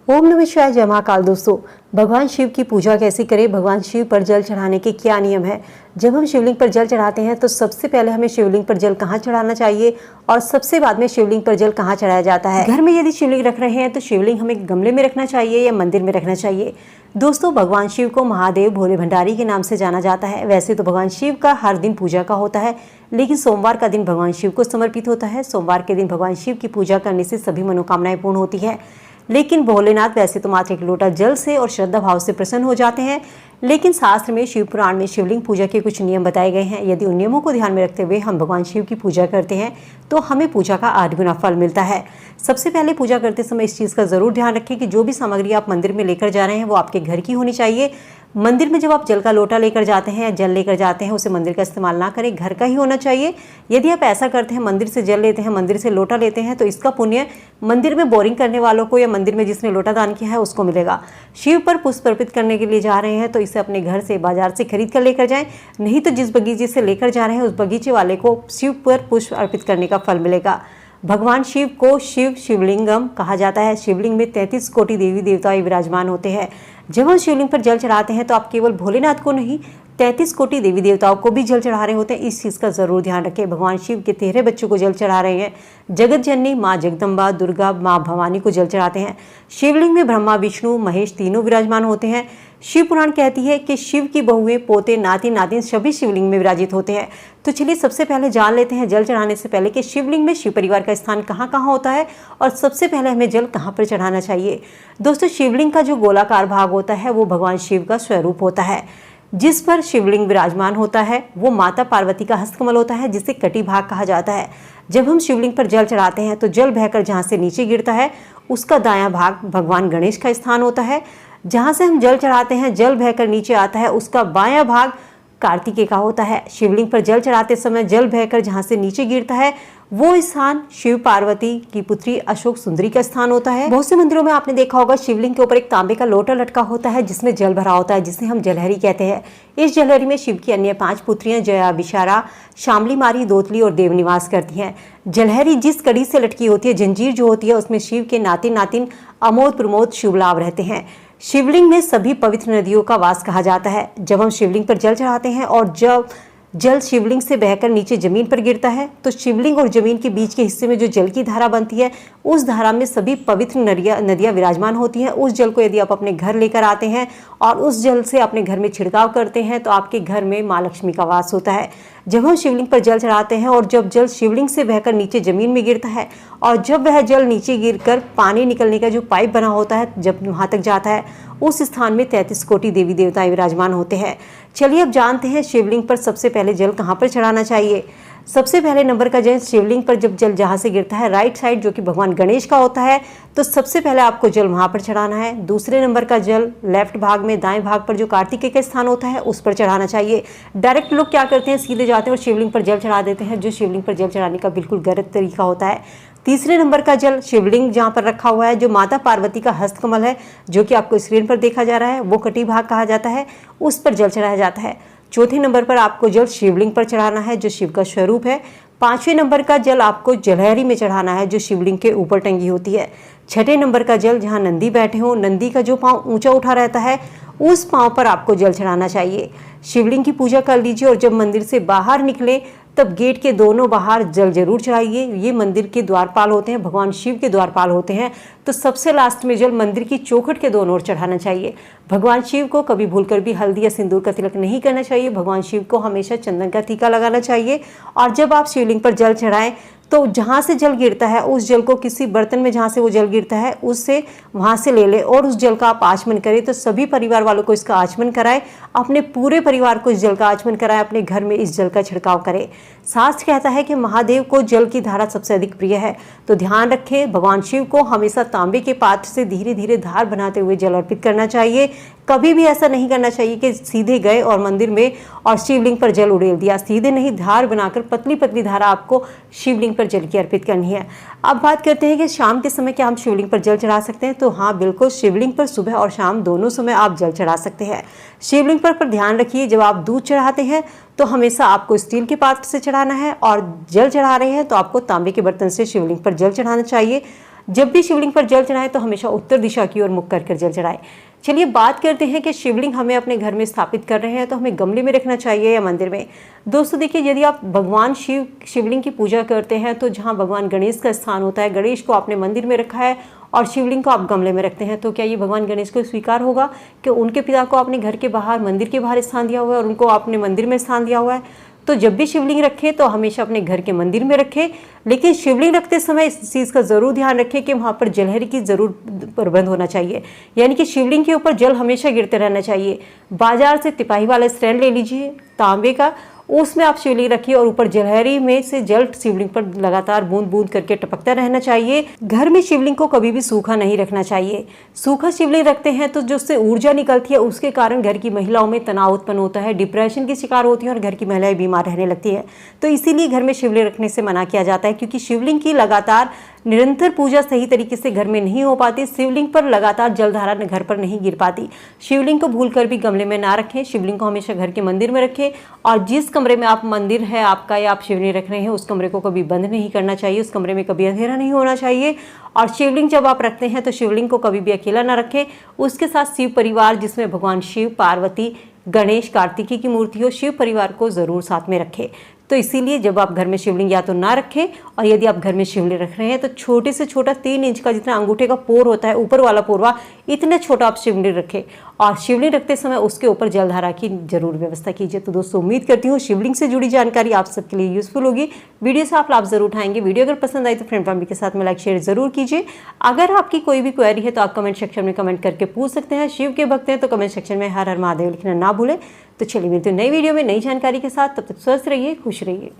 ओम नमः शिवाय। जय महाकाल। दोस्तों, भगवान शिव की पूजा कैसे करें, भगवान शिव पर जल चढ़ाने के क्या नियम है। जब हम शिवलिंग पर जल चढ़ाते हैं तो सबसे पहले हमें शिवलिंग पर जल कहाँ चढ़ाना चाहिए और सबसे बाद में शिवलिंग पर जल कहाँ चढ़ाया जाता है। घर में यदि शिवलिंग रख रहे हैं तो शिवलिंग हमें गमले में रखना चाहिए या मंदिर में रखना चाहिए। दोस्तों, भगवान शिव को महादेव भोले भंडारी के नाम से जाना जाता है। वैसे तो भगवान शिव का हर दिन पूजा का होता है, लेकिन सोमवार का दिन भगवान शिव को समर्पित होता है। सोमवार के दिन भगवान शिव की पूजा करने से सभी मनोकामनाएं पूर्ण होती है। लेकिन भोलेनाथ वैसे तो मात्र एक लोटा जल से और श्रद्धा भाव से प्रसन्न हो जाते हैं, लेकिन शास्त्र में शिव पुराण में शिवलिंग पूजा के कुछ नियम बताए गए हैं। यदि उन नियमों को ध्यान में रखते हुए हम भगवान शिव की पूजा करते हैं तो हमें पूजा का 8 गुना फल मिलता है। सबसे पहले पूजा करते समय इस चीज़ का जरूर ध्यान रखें कि जो भी सामग्री आप मंदिर में लेकर जा रहे हैं वो आपके घर की होनी चाहिए। मंदिर में जब आप जल का लोटा लेकर जाते हैं या जल लेकर जाते हैं, उसे मंदिर का इस्तेमाल ना करें, घर का ही होना चाहिए। यदि आप ऐसा करते हैं, मंदिर से जल लेते हैं, मंदिर से लोटा लेते हैं, तो इसका पुण्य मंदिर में बोरिंग करने वालों को या मंदिर में जिसने लोटा दान किया है उसको मिलेगा। शिव पर पुष्प अर्पित करने के लिए जा रहे हैं तो इसे अपने घर से, बाजार से खरीद कर लेकर जाएं, नहीं तो जिस बगीचे से लेकर जा रहे हैं उस बगीचे वाले को शिव पर पुष्प अर्पित करने का फल मिलेगा। भगवान शिव को शिवलिंगम कहा जाता है। शिवलिंग में 33 कोटि देवी देवता विराजमान होते हैं। जब हम शिवलिंग पर जल चढ़ाते हैं तो आप केवल भोलेनाथ को नहीं, 33 कोटि देवी देवताओं को भी जल चढ़ा रहे होते हैं। इस चीज़ का जरूर ध्यान रखें। भगवान शिव के 13 बच्चों को जल चढ़ा रहे हैं। जगत जननी माँ जगदम्बा, दुर्गा, माँ भवानी को जल चढ़ाते हैं। शिवलिंग में ब्रह्मा, विष्णु, महेश तीनों विराजमान होते हैं। शिव पुराण कहती है कि शिव की बहुएं, पोते, नाती नातिन सभी शिवलिंग में विराजित होते हैं। तो चलिए सबसे पहले जान लेते हैं जल चढ़ाने से पहले कि शिवलिंग में शिव परिवार का स्थान कहाँ कहाँ होता है और सबसे पहले हमें जल कहाँ पर चढ़ाना चाहिए। दोस्तों, शिवलिंग का जो गोलाकार भाग होता है वो भगवान शिव का स्वरूप होता है। जिस पर शिवलिंग विराजमान होता है वो माता पार्वती का हस्तकमल होता है, जिसे कटी भाग कहा जाता है। जब हम शिवलिंग पर जल चढ़ाते हैं तो जल बहकर जहाँ से नीचे गिरता है उसका दायां भाग भगवान गणेश का स्थान होता है। जहाँ से हम जल चढ़ाते हैं जल बहकर नीचे आता है उसका बायां भाग कार्तिकेय का होता है। शिवलिंग पर जल चढ़ाते समय जल बहकर जहाँ से नीचे गिरता है वो स्थान शिव पार्वती की पुत्री अशोक सुंदरी का स्थान होता है। बहुत से मंदिरों में आपने देखा होगा शिवलिंग के ऊपर एक तांबे का लोटा लटका होता है जिसमें जल भरा होता है, जिसे हम जलहरी कहते हैं। इस जलहरी में शिव की अन्य 5 पुत्रियां जया, विशारा, शामली मारी, दोतली और देव निवास करती हैं। जलहरी जिस कड़ी से लटकी होती है, जंजीर जो होती है, उसमें शिव के नातिन नातिन अमोद प्रमोद शुभलाभ रहते हैं। शिवलिंग में सभी पवित्र नदियों का वास कहा जाता है। जब हम शिवलिंग पर जल चढ़ाते हैं और जब जल शिवलिंग से बहकर नीचे जमीन पर गिरता है तो शिवलिंग और जमीन के बीच के हिस्से में जो जल की धारा बनती है उस धारा में सभी पवित्र नदियां विराजमान होती हैं। उस जल को यदि आप अपने घर लेकर आते हैं और उस जल से अपने घर में छिड़काव करते हैं तो आपके घर में माँ लक्ष्मी का वास होता है। जब हम शिवलिंग पर जल चढ़ाते हैं और जब जल शिवलिंग से बहकर नीचे जमीन में गिरता है और जब वह जल नीचे गिरकर पानी निकलने का जो पाइप बना होता है जब वहाँ तक जाता है उस स्थान में 33 कोटि देवी देवता विराजमान होते हैं। चलिए अब जानते हैं शिवलिंग पर सबसे पहले जल कहाँ पर चढ़ाना चाहिए। सबसे पहले नंबर का जल शिवलिंग पर जब जल जहाँ से गिरता है राइट साइड जो कि भगवान गणेश का होता है तो सबसे पहले आपको जल वहाँ पर चढ़ाना है। दूसरे नंबर का जल लेफ्ट भाग में दाएं भाग पर जो कार्तिकेय का स्थान होता है उस पर चढ़ाना चाहिए। डायरेक्ट लोग क्या करते हैं, सीधे जाते हैं और शिवलिंग पर जल चढ़ा देते हैं, जो शिवलिंग पर जल चढ़ाने का बिल्कुल गलत तरीका होता है। तीसरे नंबर का जल शिवलिंग जहाँ पर रखा हुआ है जो माता पार्वती का हस्तकमल है जो कि आपको स्क्रीन पर देखा जा रहा है वो कटी भाग कहा जाता है, उस पर जल चढ़ाया जाता है। चौथे नंबर पर आपको जल शिवलिंग पर चढ़ाना है जो शिव का स्वरूप है। 5वें नंबर का जल आपको जलहरी में चढ़ाना है जो शिवलिंग के ऊपर टंगी होती है। 6ठे नंबर का जल जहाँ नंदी बैठे हों, नंदी का जो पाँव ऊंचा उठा रहता है उस पाँव पर आपको जल चढ़ाना चाहिए। शिवलिंग की पूजा कर लीजिए और जब मंदिर से बाहर निकले तब गेट के दोनों बाहर जल जरूर चढ़ाइए। ये मंदिर के द्वारपाल होते हैं, भगवान शिव के द्वारपाल होते हैं, तो सबसे लास्ट में जल मंदिर की चौखट के दोनों ओर चढ़ाना चाहिए। भगवान शिव को कभी भूलकर भी हल्दी या सिंदूर का तिलक नहीं करना चाहिए। भगवान शिव को हमेशा चंदन का टीका लगाना चाहिए। और जब आप शिवलिंग पर जल चढ़ाएं तो जहाँ से जल गिरता है उस जल को किसी बर्तन में जहाँ से वो जल गिरता है उससे वहाँ से ले ले और उस जल का आप आचमन करें। तो सभी परिवार वालों को इसका आचमन कराएं, अपने पूरे परिवार को इस जल का आचमन कराएं, अपने घर में इस जल का छिड़काव करें। शास्त्र कहता है कि महादेव को जल की धारा सबसे अधिक प्रिय है, तो ध्यान रखें भगवान शिव को हमेशा तांबे के पात्र से धीरे धीरे धार बनाते हुए जल अर्पित करना चाहिए। कभी भी ऐसा नहीं करना चाहिए कि सीधे गए और मंदिर में और शिवलिंग पर जल उड़ेल दिया। सीधे नहीं, धार बनाकर पतली पतली धारा आपको शिवलिंग पर जल की अर्पित करनी है। अब बात करते हैं कि शाम के समय क्या हम शिवलिंग पर जल चढ़ा सकते हैं। तो हाँ, बिल्कुल, शिवलिंग पर सुबह और शाम दोनों समय आप जल चढ़ा सकते हैं। शिवलिंग पर ध्यान रखिए, जब आप दूध चढ़ाते हैं तो हमेशा आपको स्टील के पात्र से चढ़ाना है और जल चढ़ा रहे हैं तो आपको तांबे के बर्तन से शिवलिंग पर जल चढ़ाना चाहिए। जब भी शिवलिंग पर जल चढ़ाएं तो हमेशा उत्तर दिशा की ओर मुख कर जल चढ़ाएं। चलिए बात करते हैं कि शिवलिंग हमें अपने घर में स्थापित कर रहे हैं तो हमें गमले में रखना चाहिए या मंदिर में। दोस्तों देखिए, यदि आप भगवान शिवलिंग की पूजा करते हैं तो जहां भगवान गणेश का स्थान होता है, गणेश को आपने मंदिर में रखा है और शिवलिंग को आप गमले में रखते हैं, तो क्या ये भगवान गणेश को स्वीकार होगा कि उनके पिता को आपने घर के बाहर, मंदिर के बाहर स्थान दिया हुआ है और उनको आपने मंदिर में स्थान दिया हुआ है? तो जब भी शिवलिंग रखें तो हमेशा अपने घर के मंदिर में रखें, लेकिन शिवलिंग रखते समय इस चीज़ का ज़रूर ध्यान रखें कि वहाँ पर जलहरी की ज़रूर प्रबंध होना चाहिए, यानी कि शिवलिंग के ऊपर जल हमेशा गिरते रहना चाहिए। बाजार से तिपाही वाला स्टैंड ले लीजिए तांबे का, उसमें आप शिवलिंग रखिए और ऊपर जलहरी में से जल शिवलिंग पर लगातार बूंद बूंद करके टपकता रहना चाहिए। घर में शिवलिंग को कभी भी सूखा नहीं रखना चाहिए। सूखा शिवलिंग रखते हैं तो जो उससे ऊर्जा निकलती है उसके कारण घर की महिलाओं में तनाव उत्पन्न होता है, डिप्रेशन की शिकार होती है और घर की महिलाएं बीमार रहने लगती है। तो इसीलिए घर में शिवलिंग रखने से मना किया जाता है, क्योंकि शिवलिंग की लगातार निरंतर पूजा सही तरीके से घर में नहीं हो पाती, शिवलिंग पर लगातार जलधारा घर पर नहीं गिर पाती। शिवलिंग को भूलकर भी गमले में ना रखें, शिवलिंग को हमेशा घर के मंदिर में रखें और जिस कमरे में आप मंदिर है आपका या आप शिवलिंग रख रहे हैं उस कमरे को कभी बंद नहीं करना चाहिए, उस कमरे में कभी अंधेरा नहीं होना चाहिए। और शिवलिंग जब आप रखते हैं तो शिवलिंग को कभी भी अकेला ना रखें, उसके साथ शिव परिवार जिसमें भगवान शिव, पार्वती, गणेश, कार्तिकी की मूर्ति हो, शिव परिवार को ज़रूर साथ में रखें। तो इसीलिए जब आप घर में शिवलिंग या तो ना रखें, और यदि आप घर में शिवलिंग रख रहे हैं तो छोटे से छोटा 3 इंच का जितना अंगूठे का पोर होता है, ऊपर वाला पोरवा, इतने छोटा आप शिवलिंग रखें और शिवलिंग रखते समय उसके ऊपर जलधारा की जरूर व्यवस्था कीजिए। तो दोस्तों उम्मीद करती हूँ शिवलिंग से जुड़ी जानकारी आप सबके लिए यूजफुल होगी। वीडियो से आप लाभ जरूर उठाएंगे। वीडियो अगर पसंद आई तो फ्रेंड फैमिली के साथ में लाइक शेयर जरूर कीजिए। अगर आपकी कोई भी क्वेरी है तो आप कमेंट सेक्शन में कमेंट करके पूछ सकते हैं। शिव के भक्त हैं तो कमेंट सेक्शन में हर हर महादेव लिखना ना भूलें। तो चलिए मिलते हैं नई वीडियो में नई जानकारी के साथ, तब तक स्वस्थ रहिए, खुश रहिए।